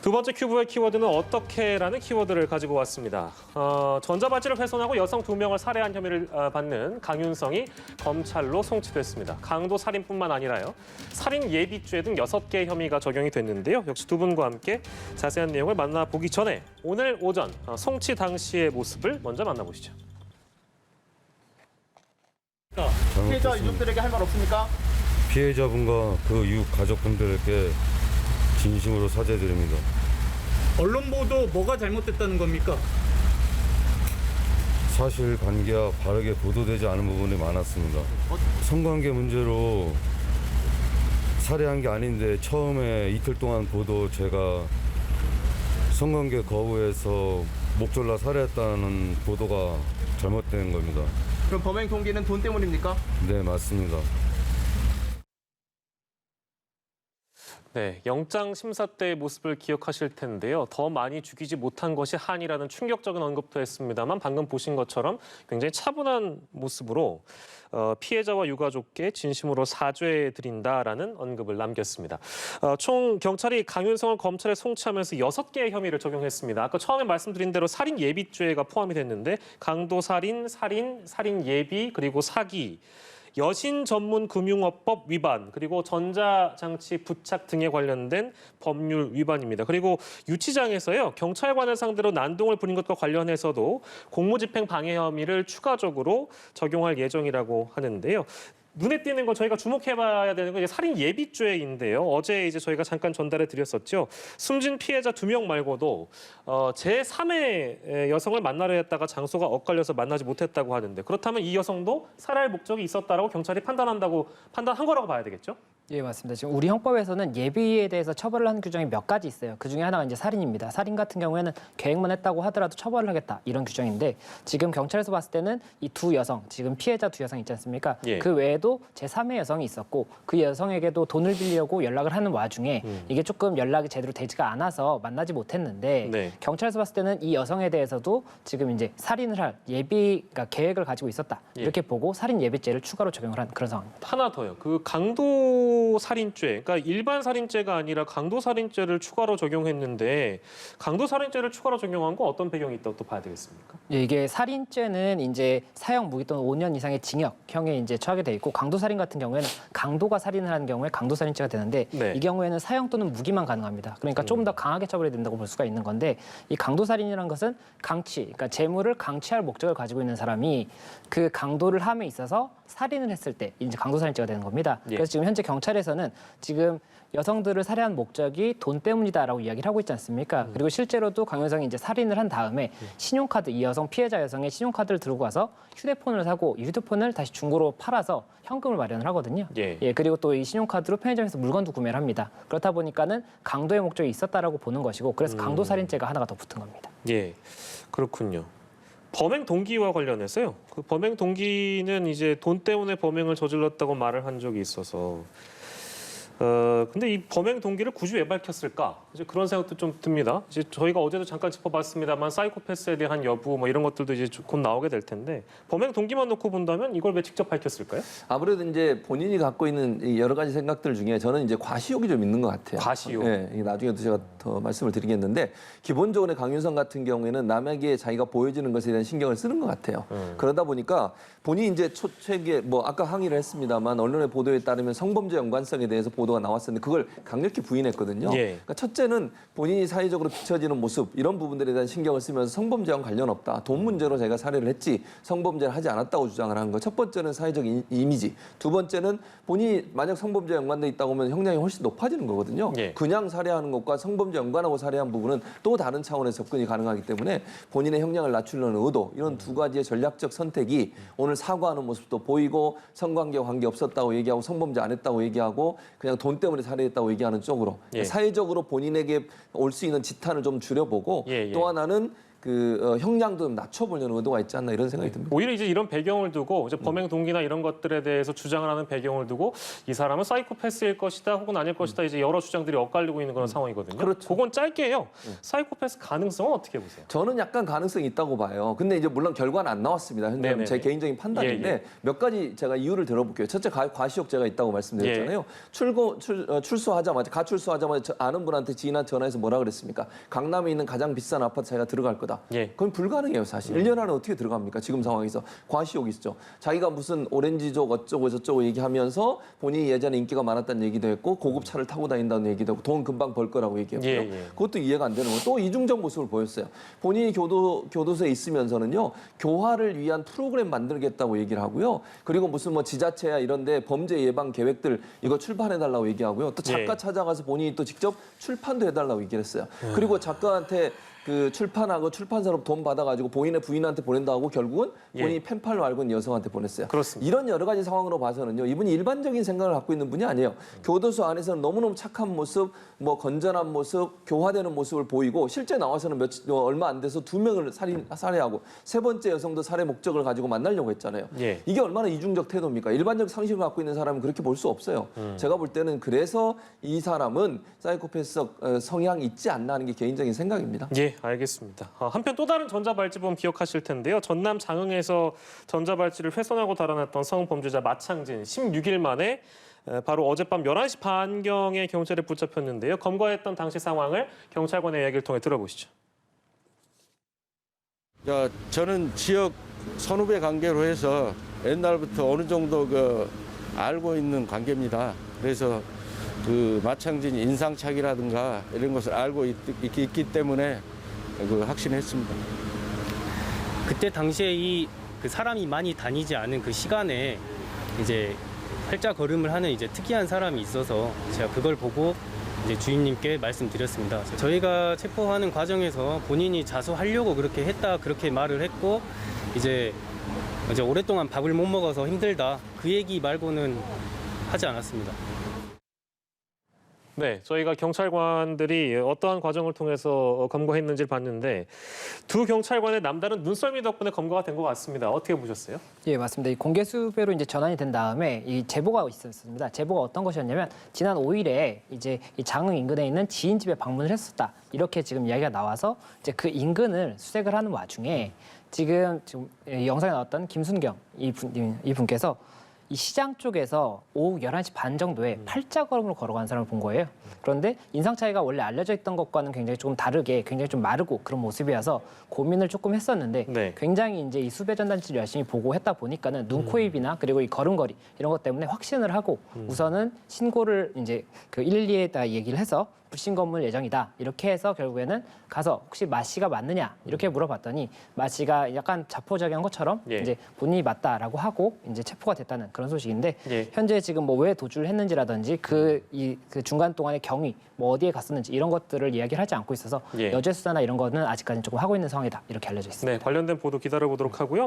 두 번째 큐브의 키워드는 어떻게라는 키워드를 가지고 왔습니다. 전자발찌를 훼손하고 여성 2명을 살해한 혐의를 받는 강윤성이 검찰로 송치됐습니다. 강도 살인뿐만 아니라요. 살인 예비죄 등 6개의 혐의가 적용이 됐는데요. 역시 두 분과 함께 자세한 내용을 만나보기 전에 오늘 오전 송치 당시의 모습을 먼저 만나보시죠. 피해자 유족들에게 할 말 없습니까? 피해자분과 그 이웃 가족분들께 진심으로 사죄드립니다. 언론 보도 뭐가 잘못됐다는 겁니까? 사실관계와 바르게 보도되지 않은 부분이 많았습니다. 성관계 문제로 살해한 게 아닌데 처음에 이틀 동안 보도 제가 성관계 거부해서 목졸라 살해했다는 보도가 잘못된 겁니다. 그럼 범행 동기는 돈 때문입니까? 네, 맞습니다. 네, 영장 심사 때의 모습을 기억하실 텐데요. 더 많이 죽이지 못한 것이 한이라는 충격적인 언급도 했습니다만 방금 보신 것처럼 굉장히 차분한 모습으로 피해자와 유가족께 진심으로 사죄드린다라는 언급을 남겼습니다. 총 경찰이 강윤성을 검찰에 송치하면서 6개의 혐의를 적용했습니다. 아까 처음에 말씀드린 대로 살인 예비죄가 포함이 됐는데 강도살인, 살인 예비, 그리고 사기, 여신 전문 금융업법 위반, 그리고 전자장치 부착 등에 관련된 법률 위반입니다. 그리고 유치장에서요, 경찰관을 상대로 난동을 부린 것과 관련해서도 공무집행 방해 혐의를 추가적으로 적용할 예정이라고 하는데요. 눈에 띄는 거 저희가 주목해봐야 되는 건 이제 살인 예비죄인데요. 어제 이제 저희가 잠깐 전달해 드렸었죠. 숨진 피해자 2명 말고도 제3의 여성을 만나려 했다가 장소가 엇갈려서 만나지 못했다고 하는데, 그렇다면 이 여성도 살해할 목적이 있었다라고 경찰이 판단한 거라고 봐야 되겠죠? 예, 맞습니다. 지금 우리 형법에서는 예비에 대해서 처벌을 하는 규정이 몇 가지 있어요. 그 중에 하나가 이제 살인입니다. 살인 같은 경우에는 계획만 했다고 하더라도 처벌을 하겠다, 이런 규정인데, 지금 경찰에서 봤을 때는 이 두 여성, 지금 피해자 두 여성 있지 않습니까? 예. 그 외에도 제3의 여성이 있었고, 그 여성에게도 돈을 빌려고 연락을 하는 와중에 이게 조금 연락이 제대로 되지가 않아서 만나지 못했는데, 네. 경찰에서 봤을 때는 이 여성에 대해서도 지금 이제 살인을 할 그러니까 계획을 가지고 있었다, 예. 이렇게 보고 살인 예비죄를 추가로 적용을 한 그런 상황입니다. 하나 더요. 그 강도 살인죄, 그러니까 일반 살인죄가 아니라 강도 살인죄를 추가로 적용했는데, 강도 살인죄를 추가로 적용한 건 어떤 배경이 있다고 또 봐야 되겠습니까? 예, 이게 살인죄는 이제 사형 무기 또는 5년 이상의 징역형에 이제 처하게 돼 있고, 강도 살인 같은 경우에는 강도가 살인을 하는 경우에 강도 살인죄가 되는데, 네. 이 경우에는 사형 또는 무기만 가능합니다. 그러니까 조금 더 강하게 처벌이 된다고 볼 수가 있는 건데, 이 강도 살인이라는 것은 강치, 그러니까 재물을 강취할 목적을 가지고 있는 사람이 그 강도를 함에 있어서 살인을 했을 때 이제 강도 살인죄가 되는 겁니다. 예. 그래서 지금 현재 경찰에서는 지금 여성들을 살해한 목적이 돈 때문이다라고 이야기를 하고 있지 않습니까? 그리고 실제로도 강윤성이 이제 살인을 한 다음에 신용카드, 이 여성 피해자 여성의 신용카드를 들고 가서 휴대폰을 사고, 이 휴대폰을 다시 중고로 팔아서 현금을 마련을 하거든요. 예. 그리고 또 이 신용카드로 편의점에서 물건도 구매를 합니다. 그렇다 보니까는 강도의 목적이 있었다라고 보는 것이고, 그래서 강도 살인죄가 하나가 더 붙은 겁니다. 예, 그렇군요. 범행 동기와 관련해서요. 그 범행 동기는 이제 돈 때문에 범행을 저질렀다고 말을 한 적이 있어서, 근데 이 범행 동기를 굳이 왜 밝혔을까? 이제 그런 생각도 좀 듭니다. 이제 저희가 어제도 잠깐 짚어봤습니다만 사이코패스에 대한 여부 뭐 이런 것들도 이제 곧 나오게 될 텐데, 범행 동기만 놓고 본다면 이걸 왜 직접 밝혔을까요? 아무래도 이제 본인이 갖고 있는 이 여러 가지 생각들 중에 저는 이제 과시욕이 좀 있는 것 같아요. 과시욕. 네, 나중에도 제가 더 말씀을 드리겠는데, 기본적으로 강윤성 같은 경우에는 남에게 자기가 보여지는 것에 대한 신경을 쓰는 것 같아요. 그러다 보니까 본인이 이제 초창기에 뭐 아까 항의를 했습니다만, 언론의 보도에 따르면 성범죄 연관성에 대해서 보도가 나왔었는데 그걸 강력히 부인했거든요. 예. 그러니까 첫째는 본인이 사회적으로 비춰지는 모습, 이런 부분들에 대한 신경을 쓰면서 성범죄와는 관련 없다, 돈 문제로 자기가 살해를 했지 성범죄를 하지 않았다고 주장을 한 거. 첫 번째는 사회적 이미지, 두 번째는 본인이 만약 성범죄 연관돼 있다고 하면 형량이 훨씬 높아지는 거거든요. 예. 그냥 살해하는 것과 성범죄 연관하고 살해한 부분은 또 다른 차원의 접근이 가능하기 때문에 본인의 형량을 낮추려는 의도, 이런 두 가지의 전략적 선택이 오늘 사과하는 모습도 보이고, 성관계와 관계 없었다고 얘기하고 성범죄 안 했다고 얘기하고 그냥 돈 때문에 살해했다고 얘기하는 쪽으로, 예. 사회적으로 본인에게 올 수 있는 지탄을 좀 줄여보고, 예. 또 하나는 형량도 좀 낮춰보려는 의도가 있지 않나 이런 생각이 듭니다. 오히려 이제 이런 배경을 두고 이제 범행 동기나 이런 것들에 대해서 주장을 하는 배경을 두고 이 사람은 사이코패스일 것이다 혹은 아닐 것이다 이제 여러 주장들이 엇갈리고 있는 그런 상황이거든요. 그렇죠. 그건 짧게 해요. 사이코패스 가능성은 어떻게 보세요? 저는 약간 가능성이 있다고 봐요. 근데 이제 물론 결과는 안 나왔습니다. 현재 네네네. 제 개인적인 판단인데 예, 예. 몇 가지 제가 이유를 들어볼게요. 첫째 과시욕제가 있다고 말씀드렸잖아요. 출소하자마자 가출소하자마자 아는 분한테 지인한테 전화해서 뭐라 그랬습니까? 강남에 있는 가장 비싼 아파트 자기가 들어갈 거다. 예. 그건 불가능해요, 사실. 1년 안에 어떻게 들어갑니까? 지금 상황에서. 과시욕이 있죠. 자기가 무슨 오렌지족 어쩌고 저쩌고 얘기하면서 본인이 예전에 인기가 많았다는 얘기도 했고 고급 차를 타고 다닌다는 얘기도 하고 돈 금방 벌 거라고 얘기했고요. 예, 예. 그것도 이해가 안 되는 거예요. 또 이중적 모습을 보였어요. 본인이 교도소에 있으면서는요. 교화를 위한 프로그램 만들겠다고 얘기를 하고요. 그리고 무슨 뭐 지자체야 이런 데 범죄 예방 계획들 이거 출판해달라고 얘기하고요. 또 작가 예. 찾아가서 본인이 또 직접 출판도 해달라고 얘기를 했어요. 그리고 작가한테 출판하고 출판사로 돈 받아가지고 본인의 부인한테 보낸다 하고 결국은 본인이 예. 펜팔로 알고 있는 여성한테 보냈어요. 그렇습니다. 이런 여러 가지 상황으로 봐서는요. 이분이 일반적인 생각을 갖고 있는 분이 아니에요. 교도소 안에서는 너무너무 착한 모습, 뭐 건전한 모습, 교화되는 모습을 보이고 실제 나와서는 얼마 안 돼서 2명을 살해하고 세 번째 여성도 살해 목적을 가지고 만나려고 했잖아요. 예. 이게 얼마나 이중적 태도입니까? 일반적 상식을 갖고 있는 사람은 그렇게 볼 수 없어요. 제가 볼 때는 그래서 이 사람은 사이코패스 성향이 있지 않나 하는 게 개인적인 생각입니다. 예, 알겠습니다. 한편 또 다른 전자발찌범 기억하실 텐데요. 전남 장흥에서 전자발찌를 훼손하고 달아났던 성범죄자 마창진 16일 만에 바로 어젯밤 11시 반경에 경찰에 붙잡혔는데요. 검거했던 당시 상황을 경찰관의 이야기를 통해 들어보시죠. 저는 지역 선후배 관계로 해서 옛날부터 어느 정도 알고 있는 관계입니다. 그래서 마창진 인상착의라든가 이런 것을 알고 있기 때문에 확신했습니다. 그때 당시에 그 사람이 많이 다니지 않은 그 시간에 이제 팔자 걸음을 하는 이제 특이한 사람이 있어서 제가 그걸 보고 이제 주임님께 말씀드렸습니다. 저희가 체포하는 과정에서 본인이 자수하려고 그렇게 했다 그렇게 말을 했고 이제 오랫동안 밥을 못 먹어서 힘들다 그 얘기 말고는 하지 않았습니다. 네, 저희가 경찰관들이 어떠한 과정을 통해서 검거했는지를 봤는데 두 경찰관의 남다른 눈썰미 덕분에 검거가 된 것 같습니다. 어떻게 보셨어요? 예, 맞습니다. 이 공개 수배로 이제 전환이 된 다음에 이 제보가 있었습니다. 제보가 어떤 것이었냐면 지난 5일에 이제 이 장흥 인근에 있는 지인 집에 방문을 했었다. 이렇게 지금 이야기가 나와서 이제 그 인근을 수색을 하는 와중에 지금 이 영상에 나왔던 김순경 이분께서 이 시장 쪽에서 오후 11시 반 정도에 팔자걸음으로 걸어가는 사람을 본 거예요. 그런데 인상 차이가 원래 알려져 있던 것과는 굉장히 조금 다르게 굉장히 좀 마르고 그런 모습이어서 고민을 조금 했었는데 네. 굉장히 이제 이 수배 전단지를 열심히 보고 했다 보니까는 눈, 코, 입이나 그리고 이 걸음걸이 이런 것 때문에 확신을 하고 우선은 신고를 이제 그 112에다 얘기를 해서 불신 검문 예정이다. 이렇게 해서 결국에는 가서 혹시 마 씨가 맞느냐 이렇게 물어봤더니 마 씨가 약간 자포자기한 것처럼 예. 이제 본인이 맞다라고 하고 이제 체포가 됐다는 그런 소식인데 예. 현재 지금 뭐 왜 도주를 했는지라든지 그 중간 동안의 경위 뭐 어디에 갔었는지 이런 것들을 이야기를 하지 않고 있어서 예. 여죄 수사나 이런 거는 아직까지는 조금 하고 있는 상황이다 이렇게 알려져 있습니다. 네, 관련된 보도 기다려보도록 하고요.